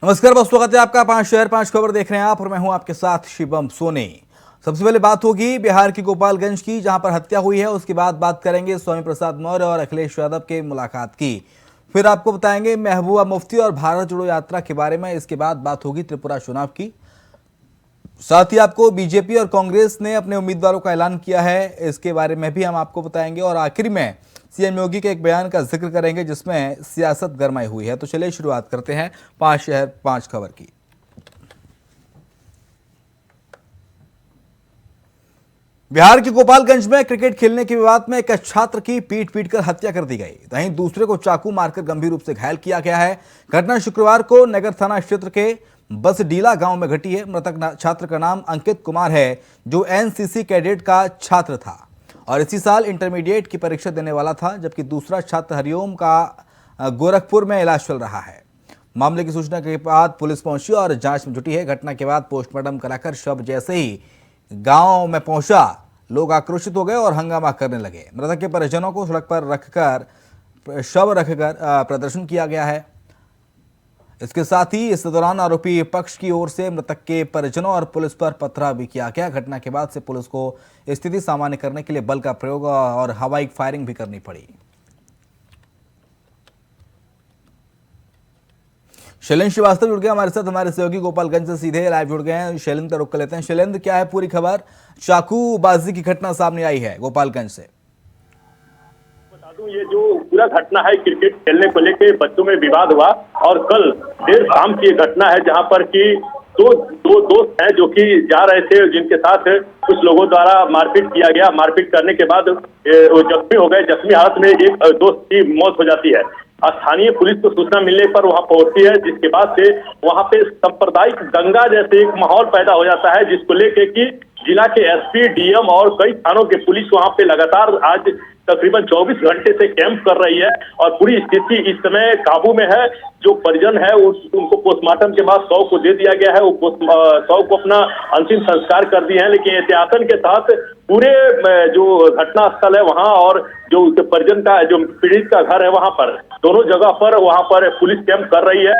नमस्कार, बहुत स्वागत है आपका। 5 शहर 5 खबर देख रहे हैं आप और मैं हूं आपके साथ शिवम सोनी। सबसे पहले बात होगी बिहार की गोपालगंज की, जहां पर हत्या हुई है। उसके बाद बात करेंगे स्वामी प्रसाद मौर्य और अखिलेश यादव के मुलाकात की। फिर आपको बताएंगे महबूबा मुफ्ती और भारत जोड़ो यात्रा के बारे में। इसके बाद बात होगी त्रिपुरा चुनाव की। साथ ही आपको बीजेपी और कांग्रेस ने अपने उम्मीदवारों का ऐलान किया है, इसके बारे में भी हम आपको बताएंगे। और आखिर में सीएम योगी के एक बयान का जिक्र करेंगे जिसमें सियासत गरमाई हुई है। तो चलिए शुरुआत करते हैं 5 शहर 5 खबर की। बिहार के गोपालगंज में क्रिकेट खेलने के विवाद में एक छात्र की पीट पीटकर हत्या कर दी गई। वहीं दूसरे को चाकू मारकर गंभीर रूप से घायल किया गया है। घटना शुक्रवार को नगर थाना क्षेत्र के बसडीला गांव में घटी है। मृतक छात्र का नाम अंकित कुमार है, जो एनसीसी कैडेट का छात्र था और इसी साल इंटरमीडिएट की परीक्षा देने वाला था, जबकि दूसरा छात्र हरिओम का गोरखपुर में इलाज चल रहा है। मामले की सूचना के बाद पुलिस पहुंची और जांच में जुटी है। घटना के बाद पोस्टमार्टम कराकर शव जैसे ही गांव में पहुंचा, लोग आक्रोशित हो गए और हंगामा करने लगे। मृतक के परिजनों को सड़क पर रखकर शव रखकर प्रदर्शन किया गया है। इसके साथ ही इस दौरान आरोपी पक्ष की ओर से मृतक के परिजनों और पुलिस पर पथराव भी किया गया। घटना के बाद से पुलिस को स्थिति सामान्य करने के लिए बल का प्रयोग और हवाई फायरिंग भी करनी पड़ी। शैलेंद्र श्रीवास्तव जुड़ गए हमारे साथ, हमारे सहयोगी गोपालगंज से सीधे लाइव जुड़ गए हैं। शैलेंद्र का रुख कर लेते हैं। शैलेंद्र, क्या है पूरी खबर? चाकूबाजी की घटना सामने आई है गोपालगंज से। ये जो पूरा घटना है क्रिकेट खेलने को लेकर बच्चों में विवाद हुआ और कल देर शाम की घटना है, जहां पर कि दो दोस्त हैं जो कि जा रहे थे, जिनके साथ कुछ लोगों द्वारा मारपीट किया गया। मारपीट करने के बाद वो जख्मी हो गए। जख्मी हालत में एक दोस्त की मौत हो जाती है। स्थानीय पुलिस को सूचना मिलने पर वहां पहुंचती है, जिसके बाद से वहां पे सांप्रदायिक दंगा जैसे एक माहौल पैदा हो जाता है, जिसको लेके कि जिला के एसपी, डीएम और कई थानों के पुलिस वहां पे लगातार आज तकरीबन 24 घंटे से कैंप कर रही है और पूरी स्थिति इस समय काबू में है। जो परिजन है उनको पोस्टमार्टम के बाद शव को दे दिया गया है। वो शव को अपना अंतिम संस्कार कर दिए हैं, लेकिन एहतियातन के साथ पूरे जो घटना स्थल है वहां और जो परिजन का, जो पीड़ित का घर है, वहां पर दोनों जगह पर वहां पर पुलिस कैंप कर रही है।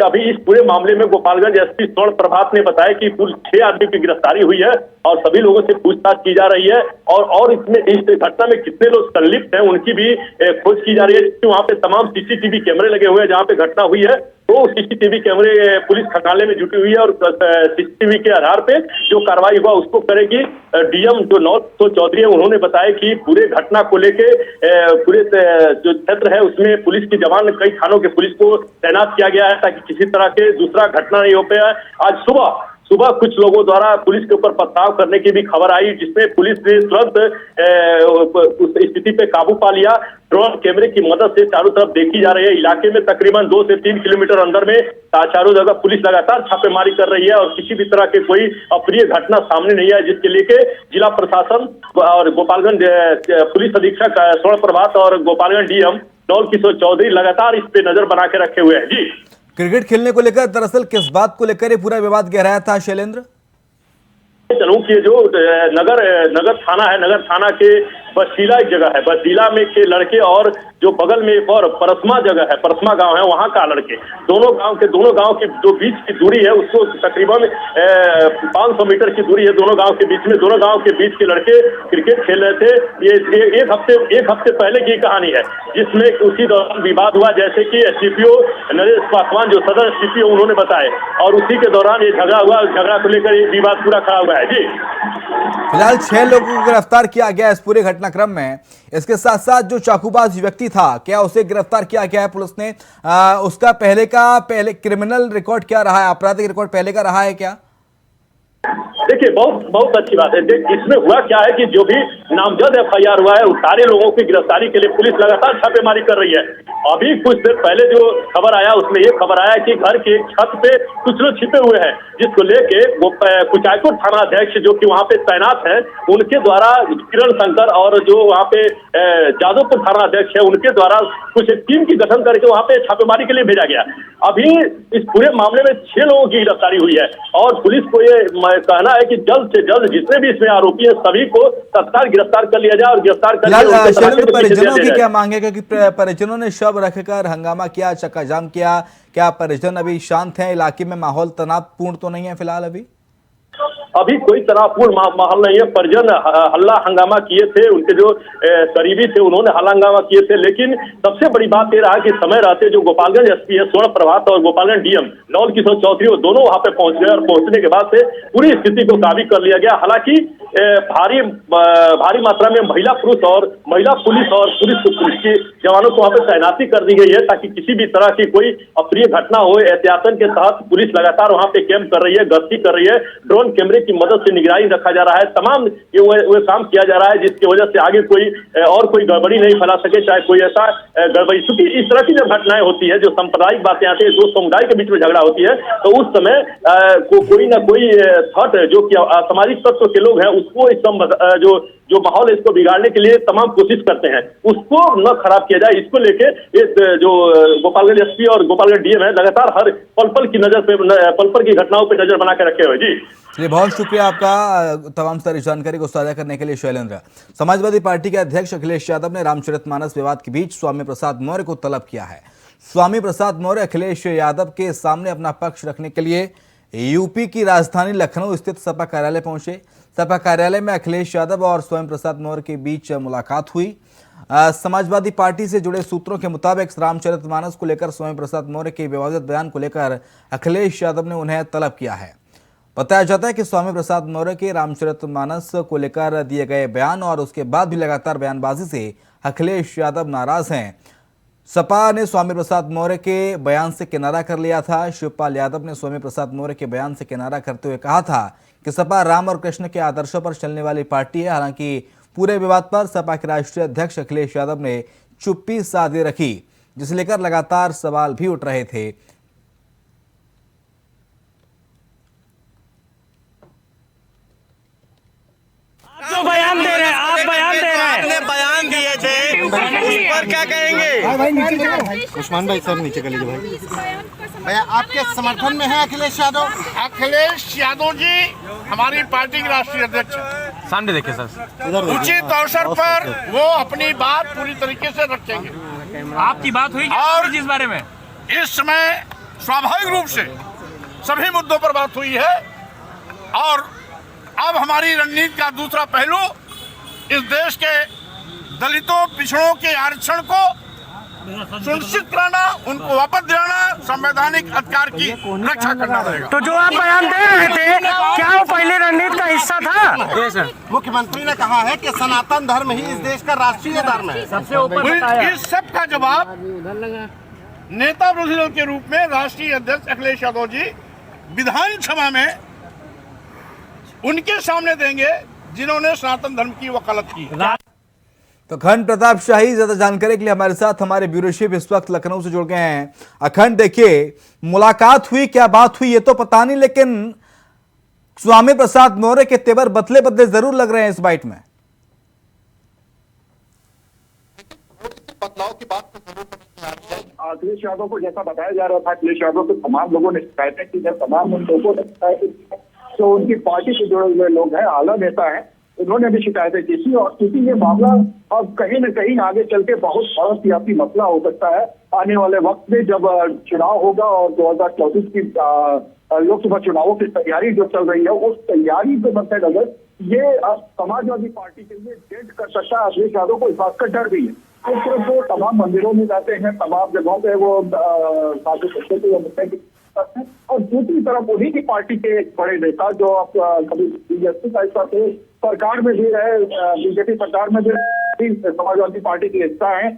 अभी इस पूरे मामले में गोपालगंज एसपी स्वर्ण प्रभात ने बताया कि कुल 6 आदमी की गिरफ्तारी हुई है और सभी लोगों से पूछताछ की जा रही है और इसमें इस घटना में कितने लोग संलिप्त हैं उनकी भी खोज की जा रही है। क्योंकि वहां पे तमाम सीसीटीवी कैमरे लगे हुए हैं जहां पे घटना हुई है, तो सीसीटीवी कैमरे पुलिस खंगालने में जुटी हुई है और सीसीटीवी के आधार पे जो कार्रवाई हुआ उसको करेगी। डीएम जो नौल चौधरी है, उन्होंने बताया कि पूरे घटना को लेके पूरे जो क्षेत्र है उसमें पुलिस के जवान, कई थानों के पुलिस को तैनात किया गया है ताकि किसी तरह के दूसरा घटना नहीं हो पाए। आज सुबह कुछ लोगों द्वारा पुलिस के ऊपर पथराव करने की भी खबर आई, जिसमें पुलिस ने तुरंत उस स्थिति पे काबू पा लिया। ड्रोन कैमरे की मदद से चारों तरफ देखी जा रही है। इलाके में तकरीबन 2 से 3 किलोमीटर अंदर में चारों जगह पुलिस लगातार छापेमारी कर रही है और किसी भी तरह के कोई अप्रिय घटना सामने नहीं है, जिसके लेके जिला प्रशासन और गोपालगंज पुलिस अधीक्षक स्वर्ण प्रभात और गोपालगंज डीएम नौल किशोर चौधरी लगातार इस पे नजर बना के रखे हुए हैं। जी, क्रिकेट खेलने को लेकर दरअसल किस बात को लेकर ये पूरा विवाद गहराया था शैलेंद्र? चलूं कि जो नगर थाना है, नगर थाना के बसडीला एक जगह है, बसडीला में के लड़के और जो बगल में एक और परसमा जगह है, परसमा गांव है, वहां का लड़के, दोनों गांव की जो बीच की दूरी है उसको तकरीबन 500 मीटर की दूरी है दोनों गांव के बीच में। दोनों गांव के बीच के लड़के क्रिकेट खेल रहे थे। ये एक हफ्ते पहले की कहानी है, जिसमें उसी दौरान विवाद हुआ, जैसे कि एसडीपीओ नरेश पासवान जो सदर एसडीपीओ उन्होंने बताया, और उसी के दौरान ये झगड़ा हुआ। झगड़ा को लेकर ये विवाद पूरा खड़ा हुआ है। जी, फिलहाल 6 लोगों को गिरफ्तार किया गया इस पूरे घटनाक्रम में। इसके साथ साथ जो चाकूबाज व्यक्ति था, क्या उसे गिरफ्तार किया गया है पुलिस ने? उसका पहले क्रिमिनल रिकॉर्ड क्या रहा है, आपराधिक रिकॉर्ड पहले का रहा है क्या? देखिए, बहुत अच्छी बात है। इसमें हुआ क्या है कि जो भी नामजद एफआईआर हुआ है उस सारे लोगों की गिरफ्तारी के लिए पुलिस लगातार छापेमारी कर रही है। अभी कुछ देर पहले जो खबर आया उसमें ये खबर आया कि घर के छत पे कुछ लोग छिपे हुए हैं, जिसको लेके वो कुचायकोट थाना अध्यक्ष जो कि वहां पे तैनात है, उनके द्वारा किरण शंकर और जो वहां पे जादवपुर थाना अध्यक्ष है उनके द्वारा कुछ टीम की गठन करके वहां पे छापेमारी के लिए भेजा गया। अभी इस पूरे मामले में 6 लोगों की गिरफ्तारी हुई है और पुलिस को ये कहना है कि जल्द से जल्द जितने भी इसमें आरोपी हैं सभी को तत्काल गिरफ्तार कर लिया जाए और गिरफ्तार करके उनके तलाशी में पीछे परिजनों दिया की जाए। क्या मांग है, क्योंकि परिजनों ने शव रखकर हंगामा किया, चक्काजाम किया, क्या परिजन अभी शांत हैं? इलाके में माहौल तनावपूर्ण तो नहीं है फिलहाल? अभी कोई तनावपूर्ण माहौल नहीं है। परिजन हल्ला हंगामा किए थे, उनके जो करीबी थे उन्होंने हल्ला हंगामा किए थे, लेकिन सबसे बड़ी बात यह रहा कि समय रहते जो गोपालगंज एसपी है स्वर्ण प्रभात और गोपालगंज डीएम नवल किशोर चौधरी वो दोनों वहां पे पहुंच गए और पहुंचने के बाद से पूरी स्थिति को काबू कर लिया गया। हालांकि भारी मात्रा में महिला पुलिस और पुलिस के जवानों को वहां पे तैनाती कर दी गई है ताकि किसी भी तरह की कोई अप्रिय घटना हो। एहतियातन के तहत पुलिस लगातार वहां पे कैंप कर रही है, गश्ती कर रही है, ड्रोन कैमरे की मदद से निगरानी रखा जा रहा है। तमाम ये वो काम किया जा रहा है जिसकी वजह से आगे कोई गड़बड़ी नहीं फैला सके, चाहे कोई ऐसा गड़बड़ी। क्योंकि इस तरह की जब घटनाएं होती है, जो सांप्रदायिक बातें आती है, दो समुदाय के बीच में झगड़ा होती है, तो उस समय कोई ना कोई थॉट जो कि सामाजिक तत्व के लोग हैं उसको जो माहौल है इसको बिगाड़ने के लिए तमाम कोशिश करते हैं, उसको न खराब किया जाए। इसको लेके जो गोपालगंज एसपी और गोपालगंज डीएम है लगातार हर पल पल की घटनाओं पे नजर बना के रखे हुए। जी चलिए, बहुत शुक्रिया आपका तमाम सारी जानकारी को साझा करने के लिए शैलेंद्र। समाजवादी पार्टी के अध्यक्ष अखिलेश यादव ने रामचरितमानस विवाद के बीच स्वामी प्रसाद मौर्य को तलब किया है। स्वामी प्रसाद मौर्य अखिलेश यादव के सामने अपना पक्ष रखने के लिए यूपी की राजधानी लखनऊ स्थित सपा कार्यालय पहुंचे। सपा कार्यालय में अखिलेश यादव और स्वामी प्रसाद मौर्य के बीच मुलाकात हुई। समाजवादी पार्टी से जुड़े सूत्रों के मुताबिक रामचरितमानस को लेकर स्वामी प्रसाद मौर्य के विवादित बयान को लेकर अखिलेश यादव ने उन्हें तलब किया है। बताया जाता है कि स्वामी प्रसाद मौर्य के रामचरितमानस को लेकर दिए गए बयान और उसके बाद भी लगातार बयानबाजी से अखिलेश यादव नाराज हैं। सपा ने स्वामी प्रसाद मौर्य के बयान से किनारा कर लिया था। शिवपाल यादव ने स्वामी प्रसाद मौर्य के बयान से किनारा करते हुए कहा था कि सपा राम और कृष्ण के आदर्शों पर चलने वाली पार्टी है। हालांकि पूरे विवाद पर सपा के राष्ट्रीय अध्यक्ष अखिलेश यादव ने चुप्पी साधे रखी, जिसे लेकर लगातार सवाल भी उठ रहे थे। जो बयान दे रहे हैं, आप बयान दे रहे हैं, आपने बयान दिए थे उस पर क्या कहेंगे? उस्मान भाई सर नीचे कर लीजिए भाई। भैया आपके समर्थन में है अखिलेश यादव? अखिलेश यादव जी हमारी पार्टी के राष्ट्रीय अध्यक्ष हैं। सामने देखिए सर, उचित अवसर पर वो अपनी बात पूरी तरीके से रखेंगे। आपकी बात हुई और जिस बारे में इस समय स्वाभाविक रूप से सभी मुद्दों पर बात हुई है और अब हमारी रणनीति का दूसरा पहलू इस देश के दलितों पिछड़ों के आरक्षण को सुनिश्चित कराना, उनको वापस दिलाना, संवैधानिक अधिकार की रक्षा करना रहेगा। तो जो आप बयान दे रहे थे क्या वो पहले रणनीति का हिस्सा था? मुख्यमंत्री ने कहा है कि सनातन धर्म ही इस देश का राष्ट्रीय धर्म है। सबसे ऊपर इस सब का जवाब नेता विरोधी दल के रूप में राष्ट्रीय अध्यक्ष अखिलेश यादव जी विधानसभा में उनके सामने देंगे जिन्होंने सनातन धर्म की वकालत की। तो अखंड प्रताप शाही ज्यादा जानकारी के लिए हमारे साथ हमारे ब्यूरो चीफ इस वक्त लखनऊ से जुड़ गए हैं। अखंड, देखिए मुलाकात हुई, क्या बात हुई ये तो पता नहीं, लेकिन स्वामी प्रसाद मौर्य के तेवर बदले बदले जरूर लग रहे हैं इस बाइट में। बदलाव की बात तो जरूर समझ में आ रही है। अखिलेश यादव को जैसा बताया जा रहा था, अखिलेश यादव को तमाम लोगों ने शिकायतें की है, तमाम लोगों ने शिकायतें की है, तो उनकी पार्टी से जुड़े हुए लोग हैं, आला नेता हैं, उन्होंने भी शिकायतें की थी। और क्योंकि ये मामला अब कहीं न कहीं आगे चल के बहुत बड़ा सियासी मसला हो सकता है आने वाले वक्त में, जब चुनाव होगा और 2024 की लोकसभा चुनावों की तैयारी जो चल रही है, उस तैयारी के मद्देनजर ये समाजवादी पार्टी के लिए डेट कर सकता है। अखिलेश यादव को इस बात का डर भी है। तो सिर्फ वो तमाम मंदिरों में जाते हैं, तमाम जगहों पे वो साधु संतों को मिलने की करते हैं, और दूसरी तरफ उन्हीं की पार्टी के एक बड़े नेता जो आप कभी बीजेपी का हिस्सा थे, सरकार में भी रहे, बीजेपी सरकार में भी समाजवादी पार्टी के हिस्सा है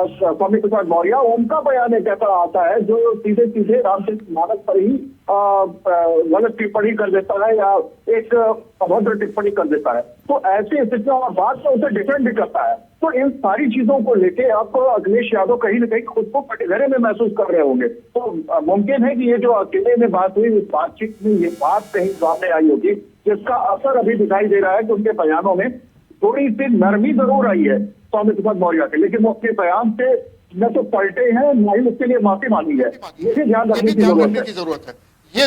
स्वामी प्रसाद मौर्य, उनका बयान एक ऐसा आता है जो सीधे सीधे रामचरितमानस पर ही गलत टिप्पणी कर देता है या एक अभद्र टिप्पणी कर देता है। तो ऐसी स्थिति और बात में उसे डिफेंड भी करता है। तो इन सारी चीजों को लेके आपको अखिलेश यादव कहीं न कहीं खुद को कटघरे में महसूस कर रहे होंगे। तो मुमकिन है कि ये जो अकेले में बात हुई, इस बातचीत में ये बात कहीं सामने आई होगी, जिसका असर अभी दिखाई दे रहा है कि उनके बयानों में थोड़ी सी नरमी जरूर आई है स्वामी प्रसाद मौर्य के, लेकिन वो अपने बयान से न तो पलटे हैं, न ही उसके लिए माफी मांगी है। ये भी ध्यान रखने की जरूरत है। ये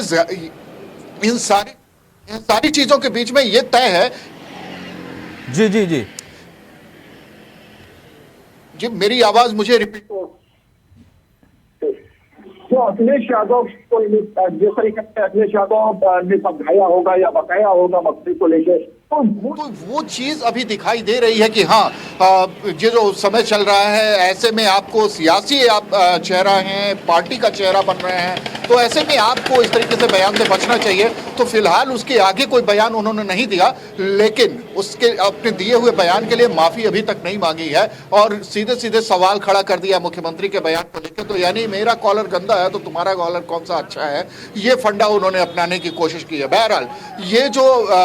इन सारे इन सारी चीजों के बीच में ये तय है। जी जी जी जी, मेरी आवाज मुझे रिपीट। जो अखिलेश यादव को जिस तरीके से अखिलेश यादव ने समझाया होगा या बताया होगा मकसद को लेकर, तो वो चीज अभी दिखाई दे रही है कि हाँ, ये जो समय चल रहा है, ऐसे में आपको सियासी आप चेहरा हैं, पार्टी का चेहरा बन रहे हैं, तो ऐसे में आपको इस तरीके से बयान से बचना चाहिए। तो फिलहाल उसके आगे कोई बयान उन्होंने नहीं दिया, लेकिन उसके अपने दिए हुए बयान के लिए माफी अभी तक नहीं मांगी है और सीधे सीधे सवाल खड़ा कर दिया मुख्यमंत्री के बयान को लेकर। तो यानी मेरा कॉलर गंदा है तो तुम्हारा कॉलर कौन सा अच्छा है, ये फंडा उन्होंने अपनाने की कोशिश की है। बहरहाल ये जो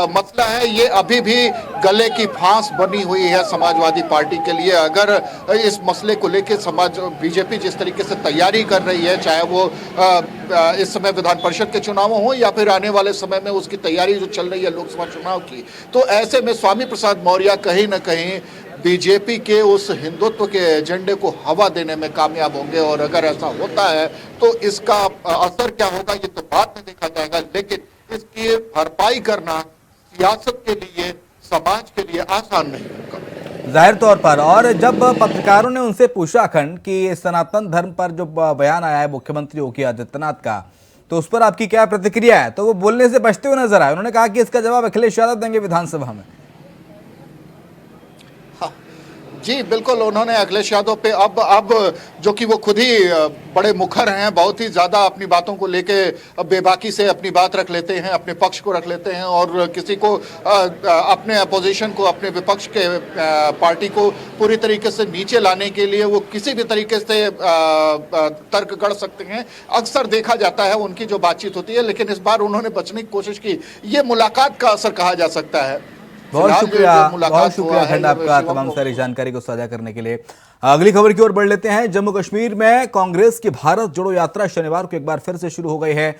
मसला है, ये अभी भी गले की फांस बनी हुई है समाजवादी पार्टी के लिए। अगर इस मसले को लेकर बीजेपी जिस तरीके से तैयारी कर रही है, चाहे वो इस समय विधान परिषद के चुनाव हो या फिर आने वाले समय में उसकी तैयारी जो चल रही है लोकसभा चुनाव की, तो ऐसे में स्वामी प्रसाद मौर्य कहीं ना कहीं बीजेपी के उस हिंदुत्व के एजेंडे को हवा देने में कामयाब होंगे। और अगर ऐसा होता है तो इसका असर क्या होगा ये तो बाद में देखा जाएगा, लेकिन इसकी भरपाई करना सियासत के लिए, समाज के लिए आसान नहीं होगा जाहिर तौर पर। और जब पत्रकारों ने उनसे पूछा अखंड कि सनातन धर्म पर जो बयान आया है मुख्यमंत्री योगी आदित्यनाथ का, तो उस पर आपकी क्या प्रतिक्रिया है, तो वो बोलने से बचते हुए नजर आए। उन्होंने कहा कि इसका जवाब अखिलेश यादव देंगे विधानसभा में। जी बिल्कुल, उन्होंने अखिलेश यादव पे अब जो कि वो खुद ही बड़े मुखर हैं, बहुत ही ज़्यादा अपनी बातों को लेके बेबाकी से अपनी बात रख लेते हैं, अपने पक्ष को रख लेते हैं और किसी को अपने अपोजिशन को, अपने विपक्ष के पार्टी को पूरी तरीके से नीचे लाने के लिए वो किसी भी तरीके से तर्क गढ़ सकते हैं। अक्सर देखा जाता है उनकी जो बातचीत होती है, लेकिन इस बार उन्होंने बचने की कोशिश की। ये मुलाकात का असर कहा जा सकता है। बहुत शुक्रिया अखंड आपका तमाम सारी जानकारी को साझा करने के लिए। अगली खबर की ओर बढ़ लेते हैं। जम्मू कश्मीर में कांग्रेस की भारत जोड़ो यात्रा शनिवार को एक बार फिर से शुरू हो गई है।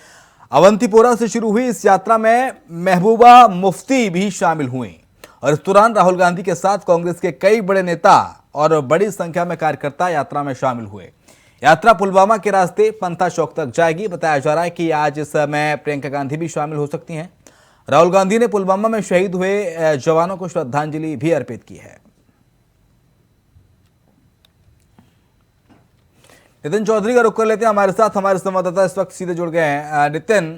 अवंतीपोरा से शुरू हुई इस यात्रा में महबूबा मुफ्ती भी शामिल हुई और इस दौरान राहुल गांधी के साथ कांग्रेस के कई बड़े नेता और बड़ी संख्या में कार्यकर्ता यात्रा में शामिल हुए। यात्रा पुलवामा के रास्ते पंथा चौक तक जाएगी। बताया जा रहा है कि आज इस समय प्रियंका गांधी भी शामिल हो सकती हैं। राहुल गांधी ने पुलवामा में शहीद हुए जवानों को श्रद्धांजलि भी अर्पित की है। नितिन चौधरी का रुख कर लेते हैं हमारे साथ। हमारे संवाददाता इस वक्त सीधे जुड़ गए हैं। नितिन,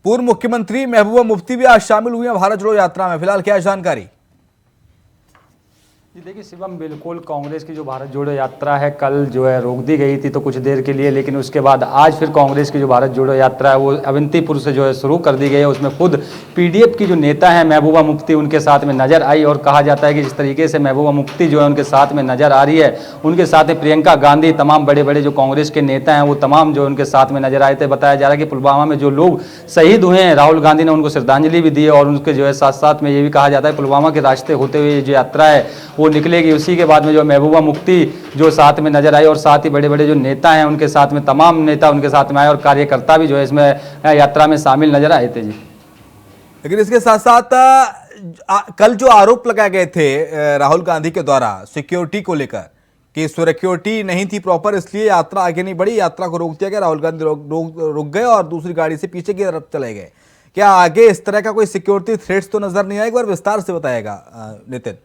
पूर्व मुख्यमंत्री महबूबा मुफ्ती भी आज शामिल हुई हैं भारत जोड़ो यात्रा में, फिलहाल क्या है जानकारी? जी देखिए शिवम, बिल्कुल कांग्रेस की जो भारत जोड़ो यात्रा है कल जो है रोक दी गई थी तो कुछ देर के लिए, लेकिन उसके बाद आज फिर कांग्रेस की जो भारत जोड़ो यात्रा है वो अवंतीपुर से जो है शुरू कर दी गई है। उसमें खुद पीडीएफ की जो नेता हैं महबूबा मुफ्ती उनके साथ में नजर आई और कहा जाता है कि जिस तरीके से महबूबा मुफ्ती जो है उनके साथ में नजर आ रही है, उनके साथ में प्रियंका गांधी, तमाम बड़े बड़े जो कांग्रेस के नेता हैं वो तमाम जो उनके साथ में नजर आए थे। बताया जा रहा है कि पुलवामा में जो लोग शहीद हुए हैं राहुल गांधी ने उनको श्रद्धांजलि भी दी है और उनके जो है साथ साथ में ये भी कहा जाता है पुलवामा के रास्ते होते हुए जो यात्रा है वो निकलेगी। उसी के बाद में जो महबूबा मुफ्ती जो साथ में नजर आई और साथ ही बड़े बड़े जो नेता हैं उनके साथ में तमाम नेता उनके साथ में आए और कार्यकर्ता भी जो है इसमें यात्रा में शामिल नजर आए थे। जी लेकिन इसके साथ साथ कल जो आरोप लगाए गए थे राहुल गांधी के द्वारा सिक्योरिटी को लेकर कि सिक्योरिटी नहीं थी प्रॉपर, इसलिए यात्रा आगे नहीं बढ़ी, यात्रा को रोक दिया गया, राहुल गांधी रुक गए और दूसरी गाड़ी से पीछे की तरफ चले गए। क्या आगे इस तरह का कोई सिक्योरिटी थ्रेट्स तो नजर नहीं आएगा? और विस्तार से बताएगा नितिन।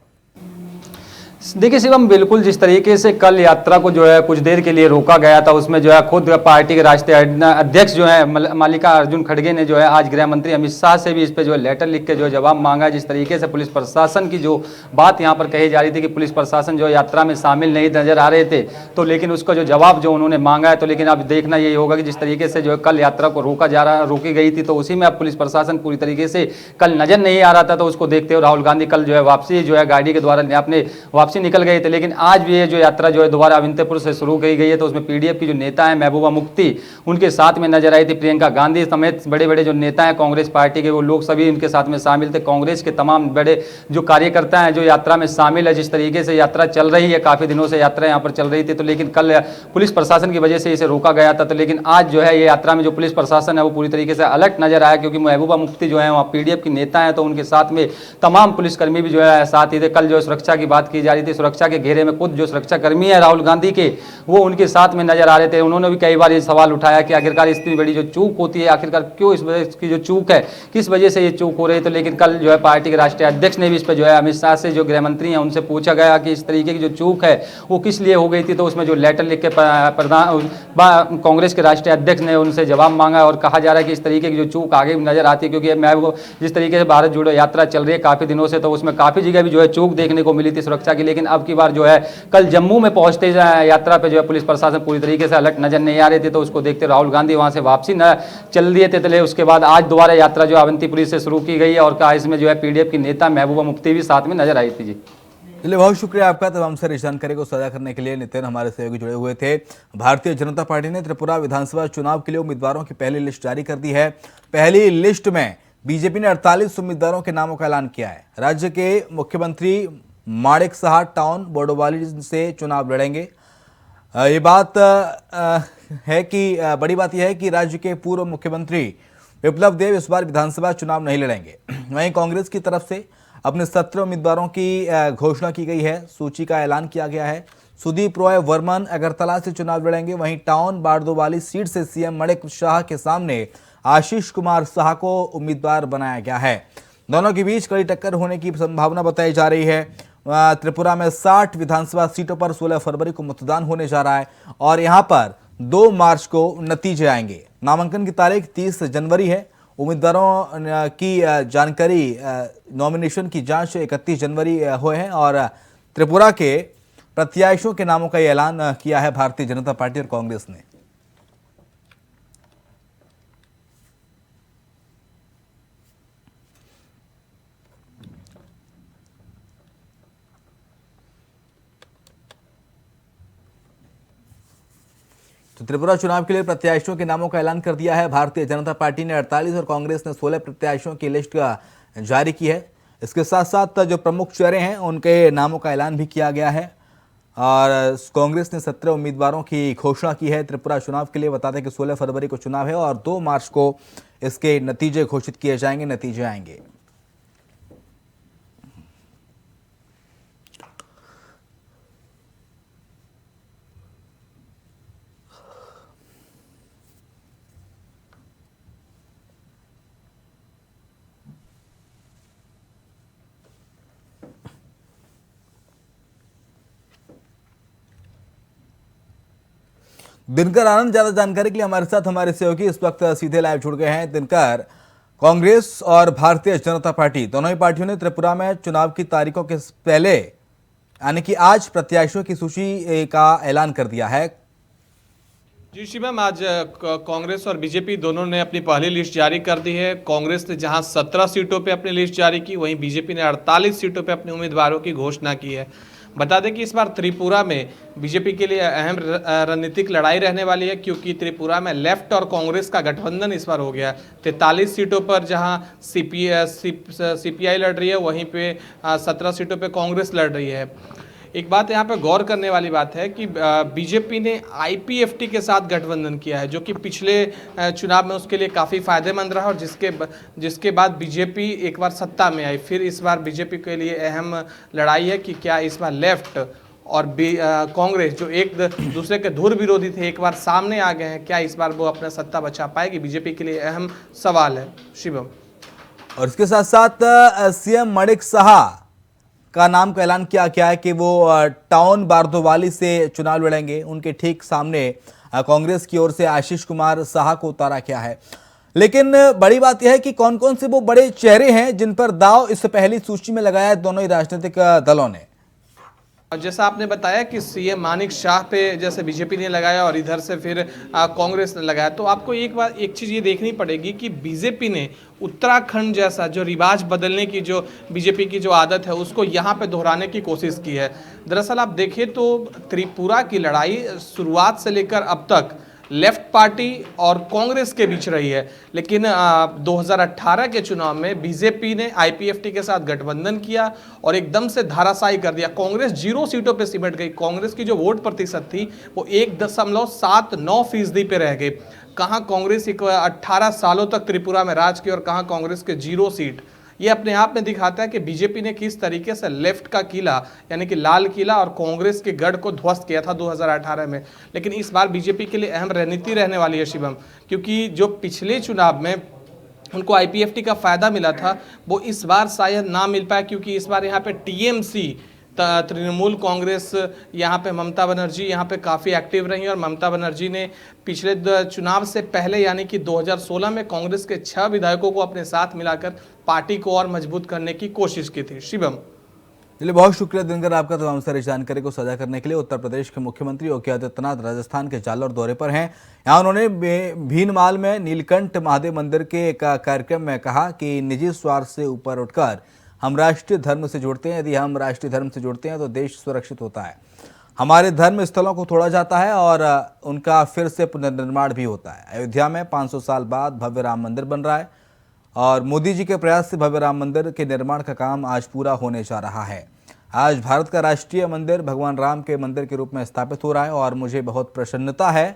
देखिए शिवम, बिल्कुल जिस तरीके से कल यात्रा को जो है कुछ देर के लिए रोका गया था उसमें जो है खुद पार्टी के राष्ट्रीय अध्यक्ष जो है मल्लिकार्जुन खड़गे ने जो है आज गृह मंत्री अमित शाह से भी इस पे जो है लेटर लिख के जो है जवाब मांगा है। जिस तरीके से पुलिस प्रशासन की जो बात यहाँ पर कही जा रही थी कि पुलिस प्रशासन जो यात्रा में शामिल नहीं नजर आ रहे थे, तो लेकिन उसका जो जवाब जो उन्होंने मांगा है, तो लेकिन अब देखना यही होगा कि जिस तरीके से जो है कल यात्रा को रोकी गई थी तो उसी में अब पुलिस प्रशासन पूरी तरीके से कल नजर नहीं आ रहा था। तो उसको देखते हुए राहुल गांधी कल जो है वापसी जो है गाड़ी के द्वारा अपने वापसी निकल गए थे। लेकिन आज भी ये जो यात्रा जो है दोबारा अवंतीपुर से शुरू की गई है तो उसमें पीडीएफ की जो नेता है महबूबा मुफ्ती उनके साथ में नजर आई थी, प्रियंका गांधी समेत बड़े बड़े जो नेता हैं कांग्रेस पार्टी के वो लोग सभी इनके साथ में शामिल थे। कांग्रेस के तमाम बड़े जो कार्यकर्ता हैं जो यात्रा में शामिल है। जिस तरीके से यात्रा चल रही है, काफी दिनों से यात्रा यहाँ पर चल रही थी, तो लेकिन कल पुलिस प्रशासन की वजह से इसे रोका गया था। तो लेकिन आज जो है ये यात्रा में जो पुलिस प्रशासन है वो पूरी तरीके से अलर्ट नजर आया, क्योंकि महबूबा मुफ्ती जो है वहाँ पीडीएफ की नेता है तो उनके साथ में तमाम पुलिसकर्मी भी जो है साथ ही थे। कल जो सुरक्षा की बात की जा रही रही थी। सुरक्षा के घेरे में खुद जो सुरक्षा कर्मी है राहुल गांधी के, वो उनके साथ में नजर आ रहे थे। उन्होंने भी कई बार ये सवाल उठाया कि आखिरकार इतनी बड़ी जो चूक होती है, आखिरकार क्यों इस वजह की जो चूक है, किस वजह से ये चूक हो रही है। तो लेकिन कल जो है पार्टी के राष्ट्रीय अध्यक्ष ने भी इस पर जो है अमित शाह से, जो गृह मंत्री हैं, उनसे पूछा गया कि इस तरीके की जो चूक है वो किस लिए हो गई थी। तो उसमें जो लेटर लिख के कांग्रेस के राष्ट्रीय अध्यक्ष ने उनसे जवाब मांगा और कहा जा रहा है कि इस तरीके की जो चूक आगे नजर आती है, क्योंकि मैं वो जिस तरीके से भारत जोड़ो यात्रा चल रही है काफ़ी दिनों से, तो उसमें काफ़ी जगह भी जो है चूक देखने को मिली थी सुरक्षा की। लेकिन अब की बार जो है कल जम्मू में पहुंचते यात्रा पे जो है पुलिस प्रशासन पूरी तरीके से अलर्ट नजर नहीं आ रहे थे। तो उसको देखते राहुल गांधी वहां से वापसी न चल दिए थे। उसके बाद आज दोबारा यात्रा जो अवंतीपुरी से शुरू की गई है और कहा इसमें जो है पीडीएफ की नेता महबूबा मुफ्ती भी साथ में नजर आई थी। जी चलिए, बहुत शुक्रिया आपका तमाम सारी जानकारी को साझा करने के लिए। नितिन हमारे सहयोगी जुड़े हुए थे। भारतीय जनता पार्टी ने त्रिपुरा विधानसभा चुनाव के लिए उम्मीदवारों की पहली लिस्ट जारी कर दी है। पहली लिस्ट में बीजेपी ने 48 उम्मीदवारों के नामों का ऐलान किया है। राज्य के मुख्यमंत्री माणिक साहा टाउन बोडोवाली से चुनाव लड़ेंगे। ये बात है कि बड़ी बात यह है कि राज्य के पूर्व मुख्यमंत्री विप्लव देव इस बार विधानसभा चुनाव नहीं लड़ेंगे। वहीं कांग्रेस की तरफ से अपने 17 उम्मीदवारों की घोषणा की गई है। सूची का ऐलान किया गया है। सुदीप रॉय वर्मन अगरतला से चुनाव लड़ेंगे। वहीं टाउन बारदोवाली सीट से सीएम माणिक साहा के सामने आशीष कुमार साहा को उम्मीदवार बनाया गया है। दोनों के बीच कड़ी टक्कर होने की संभावना बताई जा रही है। त्रिपुरा में 60 विधानसभा सीटों पर 16 फरवरी को मतदान होने जा रहा है और यहां पर 2 मार्च को नतीजे आएंगे। नामांकन की तारीख 30 जनवरी है। उम्मीदवारों की जानकारी, नॉमिनेशन की जांच 31 जनवरी हुए हैं और त्रिपुरा के प्रत्याशियों के नामों का ऐलान किया है भारतीय जनता पार्टी और कांग्रेस ने। तो त्रिपुरा चुनाव के लिए प्रत्याशियों के नामों का ऐलान कर दिया है। भारतीय जनता पार्टी ने 48 और कांग्रेस ने 16 प्रत्याशियों की लिस्ट जारी की है। इसके साथ साथ जो प्रमुख चेहरे हैं उनके नामों का ऐलान भी किया गया है और कांग्रेस ने 17 उम्मीदवारों की घोषणा की है त्रिपुरा चुनाव के लिए। बता दें कि 16 फरवरी को चुनाव है और 2 मार्च को इसके नतीजे घोषित किए जाएंगे, नतीजे आएंगे। दिनकर आनंद ज्यादा जानकारी के लिए हमारे साथ हमारे सहयोगी इस वक्त सीधे लाइव जुड़ गए हैं। दिनकर, कांग्रेस और भारतीय जनता पार्टी दोनों ही पार्टियों ने त्रिपुरा में चुनाव की तारीखों के पहले यानी कि आज प्रत्याशियों की सूची का ऐलान कर दिया है। जी शिवम, आज कांग्रेस और बीजेपी दोनों ने अपनी पहली लिस्ट जारी कर दी है। कांग्रेस ने जहां 17 सीटों पे अपनी लिस्ट जारी की, वहीं बीजेपी ने 48 सीटों पे अपने उम्मीदवारों की घोषणा की है। बता दें कि इस बार त्रिपुरा में बीजेपी के लिए अहम रणनीतिक लड़ाई रहने वाली है, क्योंकि त्रिपुरा में लेफ्ट और कांग्रेस का गठबंधन इस बार हो गया। 43 सीटों पर जहां सीपीआई लड़ रही है, वहीं पे 17 सीटों पे कांग्रेस लड़ रही है। एक बात यहाँ पे गौर करने वाली बात है कि बीजेपी ने आईपीएफटी के साथ गठबंधन किया है, जो कि पिछले चुनाव में उसके लिए काफ़ी फायदेमंद रहा और जिसके बाद बीजेपी एक बार सत्ता में आई। फिर इस बार बीजेपी के लिए अहम लड़ाई है कि क्या इस बार लेफ्ट और कांग्रेस, जो एक दूसरे के धुर विरोधी थे, एक बार सामने आ गए हैं, क्या इस बार वो अपना सत्ता बचा पाएगी? बीजेपी के लिए अहम सवाल है शिवम। और इसके साथ साथ सीएम माणिक साहा का नाम का ऐलान किया गया है कि वो टाउन बारदोवाली से चुनाव लड़ेंगे। उनके ठीक सामने कांग्रेस की ओर से आशीष कुमार साहा को उतारा गया है। लेकिन बड़ी बात यह है कि कौन कौन से वो बड़े चेहरे हैं जिन पर दांव इस पहली सूची में लगाया है दोनों ही राजनीतिक दलों ने। जैसा आपने बताया कि सीएम माणिक शाह पे जैसे बीजेपी ने लगाया और इधर से फिर कांग्रेस ने लगाया, तो आपको एक चीज़ ये देखनी पड़ेगी कि बीजेपी ने उत्तराखंड जैसा जो रिवाज बदलने की जो बीजेपी की जो आदत है उसको यहाँ पे दोहराने की कोशिश की है। दरअसल आप देखें तो त्रिपुरा की लड़ाई शुरुआत से लेकर अब तक लेफ्ट पार्टी और कांग्रेस के बीच रही है, लेकिन 2018 के चुनाव में बीजेपी ने आईपीएफटी के साथ गठबंधन किया और एकदम से धाराशायी कर दिया। कांग्रेस 0 सीटों पे सिमट गई। कांग्रेस की जो वोट प्रतिशत थी वो 1.79% पे रह गई। कहाँ कांग्रेस 18 सालों तक त्रिपुरा में राज की और कहाँ कांग्रेस के 0 सीट। ये अपने आप में दिखाता है कि बीजेपी ने किस तरीके से लेफ्ट का किला यानी कि लाल किला और कांग्रेस के गढ़ को ध्वस्त किया था 2018 में। लेकिन इस बार बीजेपी के लिए अहम रणनीति रहने वाली है शिवम, क्योंकि जो पिछले चुनाव में उनको आईपीएफटी का फायदा मिला था वो इस बार शायद ना मिल पाए, क्योंकि इस बार यहाँ पे टीएमसी तृणमूल कांग्रेस, यहाँ पे ममता बनर्जी यहाँ पे काफ़ी एक्टिव रही और ममता बनर्जी ने पिछले चुनाव से पहले यानी कि 2016 में कांग्रेस के 6 विधायकों को अपने साथ मिलाकर पार्टी को और मजबूत करने की कोशिश की थी। शिवम, चलिए बहुत शुक्रिया दिनकर आपका तमाम सारी जानकारी को साझा करने के लिए। उत्तर प्रदेश के मुख्यमंत्री योगी आदित्यनाथ राजस्थान के जालौर दौरे पर हैं। यहाँ उन्होंने भीनमाल में नीलकंठ महादेव मंदिर के एक कार्यक्रम में कहा कि निजी स्वार्थ से ऊपर उठकर हम राष्ट्रीय धर्म से जुड़ते हैं। यदि हम राष्ट्रीय धर्म से जुड़ते हैं तो देश सुरक्षित होता है। हमारे धर्म स्थलों को तोड़ा जाता है और उनका फिर से पुनर्निर्माण भी होता है। अयोध्या में 500 साल बाद भव्य राम मंदिर बन रहा है और मोदी जी के प्रयास से भव्य राम मंदिर के निर्माण का काम आज पूरा होने जा रहा है। आज भारत का राष्ट्रीय मंदिर भगवान राम के मंदिर के रूप में स्थापित हो रहा है और मुझे बहुत प्रसन्नता है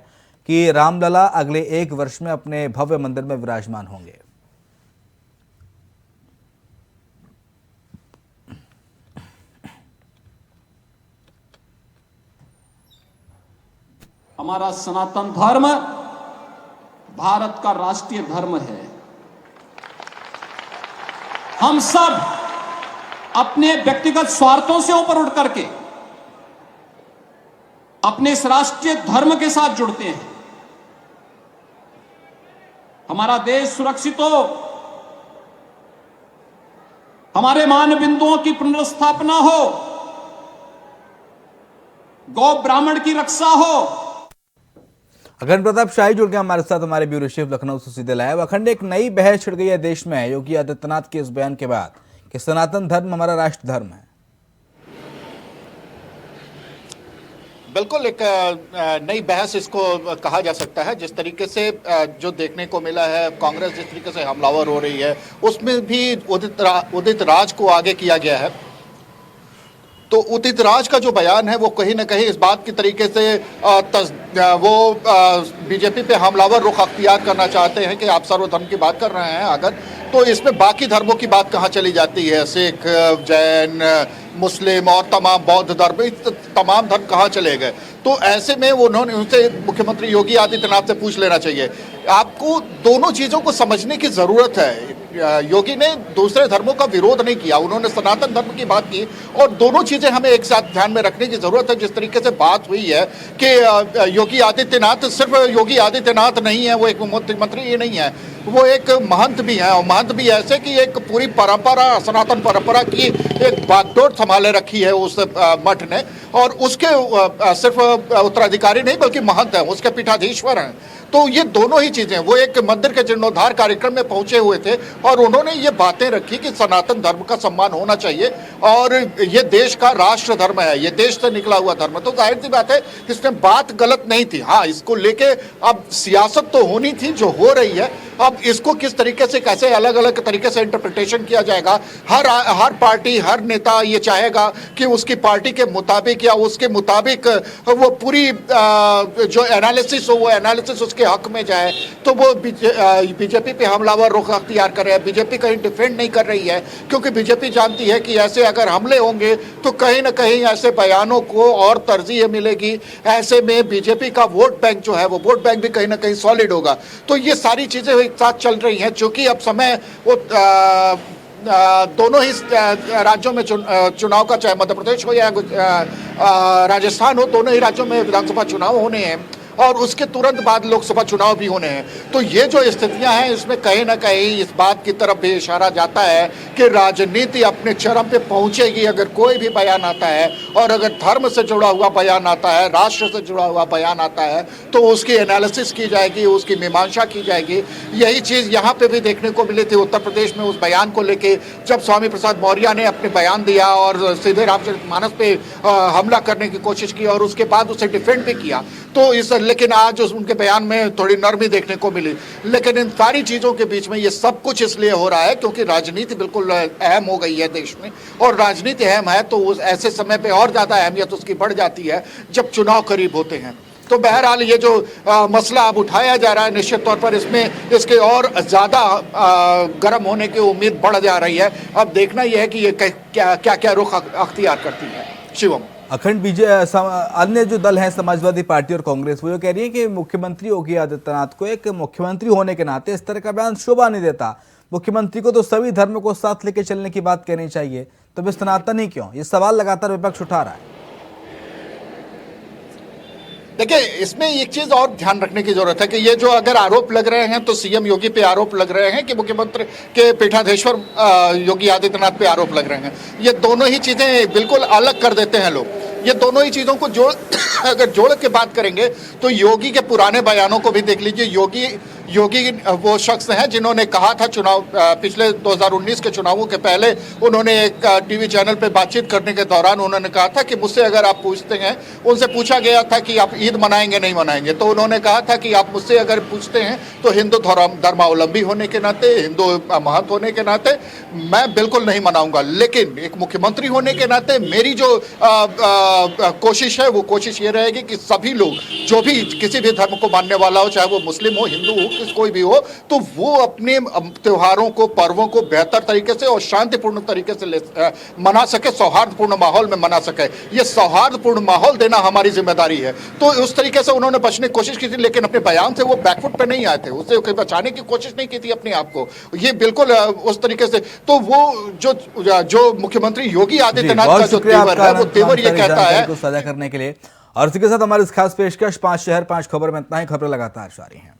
कि रामलला अगले 1 वर्ष में अपने भव्य मंदिर में विराजमान होंगे। हमारा सनातन धर्म भारत का राष्ट्रीय धर्म है। हम सब अपने व्यक्तिगत स्वार्थों से ऊपर उठ करके अपने इस राष्ट्रीय धर्म के साथ जुड़ते हैं। हमारा देश सुरक्षित हो, हमारे मान बिंदुओं की पुनर्स्थापना हो, गौ ब्राह्मण की रक्षा हो। अखंड प्रताप शाही जुड़ गए हमारे साथ, हमारे ब्यूरो चीफ लखनऊ से सीधे लाइव। अखंड, एक नई बहस छिड़ गई है देश में योगी आदित्यनाथ के इस बयान के बाद कि सनातन धर्म हमारा राष्ट्र धर्म है। बिल्कुल एक नई बहस इसको कहा जा सकता है। जिस तरीके से जो देखने को मिला है, कांग्रेस जिस तरीके से हमलावर हो रही है, उसमें भी उदित राज को आगे किया गया है। तो उदित राज का जो बयान है वो कहीं ना कहीं इस बात की तरीके से वो बीजेपी पे हमलावर रुख अख्तियार करना चाहते हैं कि आप सर्वधर्म की बात कर रहे हैं अगर, तो इसमें बाकी धर्मों की बात कहाँ चली जाती है? सिख, जैन, मुस्लिम और तमाम बौद्ध धर्म, तमाम धर्म कहाँ चले गए? तो ऐसे में उन्होंने उनसे मुख्यमंत्री योगी आदित्यनाथ से पूछ लेना चाहिए। आपको दोनों चीज़ों को समझने की ज़रूरत है। योगी ने दूसरे धर्मों का विरोध नहीं किया, उन्होंने सनातन धर्म की बात की और दोनों चीज़ें हमें एक साथ ध्यान में रखने की ज़रूरत है। जिस तरीके से बात हुई है कि योगी आदित्यनाथ सिर्फ योगी आदित्यनाथ नहीं है, वो एक मुख्यमंत्री ही नहीं है, वो एक महंत भी हैं और महंत भी ऐसे कि एक पूरी परंपरा, सनातन परंपरा की एक बागडोर संभाले रखी है उस मठ ने और उसके सिर्फ उत्तराधिकारी नहीं बल्कि महंत हैं, उसके पीठाधीश्वर हैं। तो ये दोनों ही चीज़ें, वो एक मंदिर के जीर्णोद्धार कार्यक्रम में पहुंचे हुए थे और उन्होंने ये बातें रखी कि सनातन धर्म का सम्मान होना चाहिए और ये देश का राष्ट्र धर्म है, ये देश से निकला हुआ धर्म है। तो जाहिर सी बात है इसमें बात गलत नहीं थी। हाँ, इसको लेके अब सियासत तो होनी थी जो हो रही है, अब इसको किस तरीके से कैसे अलग अलग तरीके से इंटरप्रिटेशन किया जाएगा। हर पार्टी, हर नेता ये चाहेगा कि उसकी पार्टी के मुताबिक या उसके मुताबिक वो पूरी जो एनालिसिस हो वो एनालिसिस उसके हक में जाए। तो वो बीजेपी पे हमलावर रुख अख्तियार कर रहे हैं। बीजेपी कहीं डिफेंड नहीं कर रही है क्योंकि बीजेपी जानती है कि ऐसे अगर हमले होंगे तो कहीं ना कहीं ऐसे बयानों को और तरजीह मिलेगी। ऐसे में बीजेपी का वोट बैंक जो है वो वोट बैंक भी कहीं ना कहीं सॉलिड होगा। तो ये सारी चीज़ें एक साथ चल रही हैं। चूंकि अब समय वो दोनों ही राज्यों में चुनाव का, चाहे मध्य प्रदेश हो या राजस्थान हो, दोनों ही राज्यों में विधानसभा चुनाव होने हैं और उसके तुरंत बाद लोकसभा चुनाव भी होने हैं। तो ये जो स्थितियां हैं इसमें कहीं ना कहीं इस बात की तरफ भी इशारा जाता है कि राजनीति अपने चरम पे पहुंचेगी अगर कोई भी बयान आता है और अगर धर्म से जुड़ा हुआ बयान आता है, राष्ट्र से जुड़ा हुआ बयान आता है तो उसकी एनालिसिस की जाएगी, उसकी मीमांसा की जाएगी। यही चीज़ यहाँ पे भी देखने को मिली थी उत्तर प्रदेश में उस बयान को लेके, जब स्वामी प्रसाद मौर्य ने अपने बयान दिया और सीधे रामचरितमानस पे हमला करने की कोशिश की और उसके बाद उसे डिफेंड भी किया। तो लेकिन आज उनके बयान में थोड़ी नरमी देखने को मिली। लेकिन इन सारी चीज़ों के बीच में ये सब कुछ इसलिए हो रहा है क्योंकि राजनीति बिल्कुल अहम हो गई है देश में और राजनीति अहम है तो उस ऐसे समय पे और ज़्यादा अहमियत उसकी बढ़ जाती है जब चुनाव करीब होते हैं। तो बहरहाल ये जो मसला अब उठाया जा रहा है, निश्चित तौर पर इसमें इसके और ज़्यादा गर्म होने की उम्मीद बढ़ जा रही है। अब देखना यह है कि ये क्या क्या क्या रुख अख्तियार करती है। शिवम, अखंड अन्य जो दल हैं समाजवादी पार्टी और कांग्रेस, वो ये कह रही है कि मुख्यमंत्री योगी आदित्यनाथ को एक मुख्यमंत्री होने के नाते इस तरह का बयान शोभा नहीं देता। मुख्यमंत्री को तो सभी धर्म को साथ लेकर चलने की बात कहनी चाहिए, तो वे सनातन ही क्यों? ये सवाल लगातार विपक्ष उठा रहा है। देखिए, इसमें एक चीज और ध्यान रखने की जरूरत है कि ये जो अगर आरोप लग रहे हैं तो सीएम योगी पे आरोप लग रहे हैं कि मुख्यमंत्री के पीठाधीश्वर योगी आदित्यनाथ पे आरोप लग रहे हैं। ये दोनों ही चीजें बिल्कुल अलग कर देते हैं लोग। ये दोनों ही चीजों को अगर जोड़ के बात करेंगे तो योगी के पुराने बयानों को भी देख लीजिए। योगी वो शख्स हैं जिन्होंने कहा था पिछले 2019 के चुनावों के पहले उन्होंने एक टीवी चैनल पे बातचीत करने के दौरान उन्होंने कहा था कि मुझसे अगर आप पूछते हैं, उनसे पूछा गया था कि आप ईद मनाएंगे नहीं मनाएंगे, तो उन्होंने कहा था कि आप मुझसे अगर पूछते हैं तो हिंदू धर्मावलंबी होने के नाते, हिंदू महंत होने के नाते मैं बिल्कुल नहीं मनाऊंगा, लेकिन एक मुख्यमंत्री होने के नाते मेरी जो कोशिश है वो कोशिश ये रहेगी कि सभी लोग जो भी किसी भी धर्म को मानने वाला हो, चाहे वो मुस्लिम हो, हिंदू हो, कोई भी हो, तो वो अपने त्योहारों को, पर्वों को बेहतर तरीके से और शांतिपूर्ण तरीके से मना सके, सौहार्दपूर्ण माहौल में मना सके। ये सौहार्दपूर्ण माहौल देना हमारी जिम्मेदारी है। तो उस तरीके से उन्होंने बचने की कोशिश की थी, लेकिन अपने बयान से वो बैकफुट पे नहीं आए थे, उससे बचाने की कोशिश नहीं की थी अपने आप को। ये बिल्कुल उस तरीके से, तो वो जो मुख्यमंत्री योगी आदित्यनाथ का जो तेवर है, वो तेवर ये कहता है साझा करने के लिए। और इसके साथ हमारी इस खास पेशकश 5 शहर 5 खबर में इतना ही। खबरें लगातार जारी हैं।